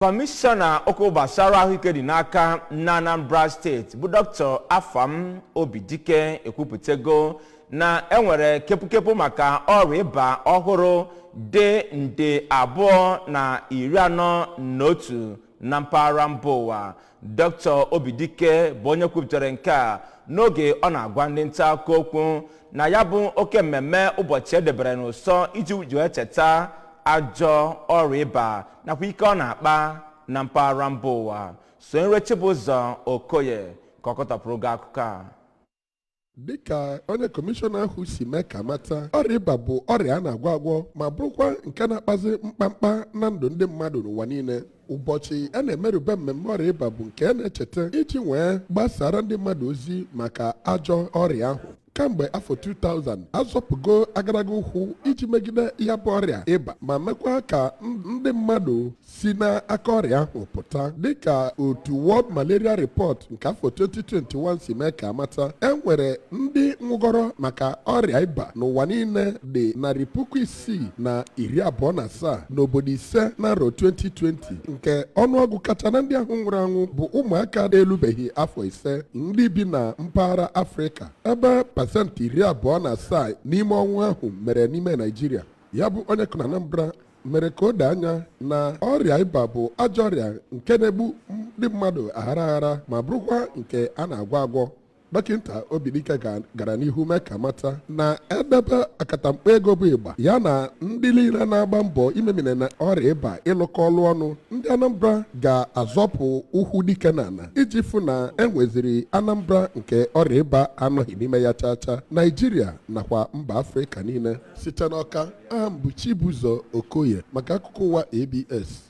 Komishona okwu gbasara ahụike dị n'aka na Anambra steeti bụ Dr. Afam Obidike ekwupụtago na enwere kepukepu maka ọrịa ịba ọhụrụ dị nde 241 na mpaghara mba ụwa. Dr. Obidike bụ onye kwupụtara nke a n'oge ọ na-agwa ndị nta akụkọ okwu na ya bụ oke mmemme ụbọchị edebere n'ụsọ iji wee cheta ajọ ọrịa ịba nakwa ike ọ na-akpa na mpaghara mba ụwa. Sonrechibụzọ Okoye ka ọ kọtapụrụ gị akụkọ a. Dịka onye kọmishọna ahụ si mee ka mata, ọrịa ịba bụ ọrịa a na-agwọ agwọ ma bụrụkwa nke na-akpazi mkpamkpa na ndụ ndị mmadụ n'ụwa niile. Ụbọchị a na-emerube mmemme ọrịa ịba bụ nke a na-echeta iji wee gbasara ndị mmadụ ozi maka ajọ ọrịa ahụ. Kamgbe afọ 2000 azọpụgo agaraga ụkwụ iji megide ihe bụ ọrịa ịba ma mekwa ka ndị mmadụ si n'aka ọrịa ahụ pụta. Dịka otu World Malaria Report nke afọ 2021 si mee ka amata, enwere ndị nwụgọrọ maka ọrịa ịba n'ụwa niile dị 627 n'obodo ise na arọ 2020, nke ọnụọgụ kacha na ndị ahụ nwụrụ anwụ bụ ụmụaka na-elubeghị afọ 5 ndị bi na mpaghara Afrịka, ebe pasentị 27 n'ime ọnwụ ahụ mere n'ime Naịjirịa. Ya bụ onye na Anambra mere ka o doo anya na ọrịa ịba bụ ajọ ọrịa nke na-egbu ndị mmadụ aghara ma bụrụkwa nke a na-agwọ agwọ. Dọkịta Obidike gara n'ihu mee ka mata na edebe akatamkpo ego bụ ịgba ya na ndị niile na-agba mbọ imemine na ọrịa ịba ịlụkọ ọlụ ọnụ, ndị Anambra ga-azọpụ ụkwụ dike n'ala iji fụ na enweziri Anambra nke ọrịa ịba anọghị n'ime ya chacha, Naịjirịa nakwa mba Afrịka niile. Site n'Ọka, aha m bụ Chibụzọ Okoye maka akụkọ ụwa ABS.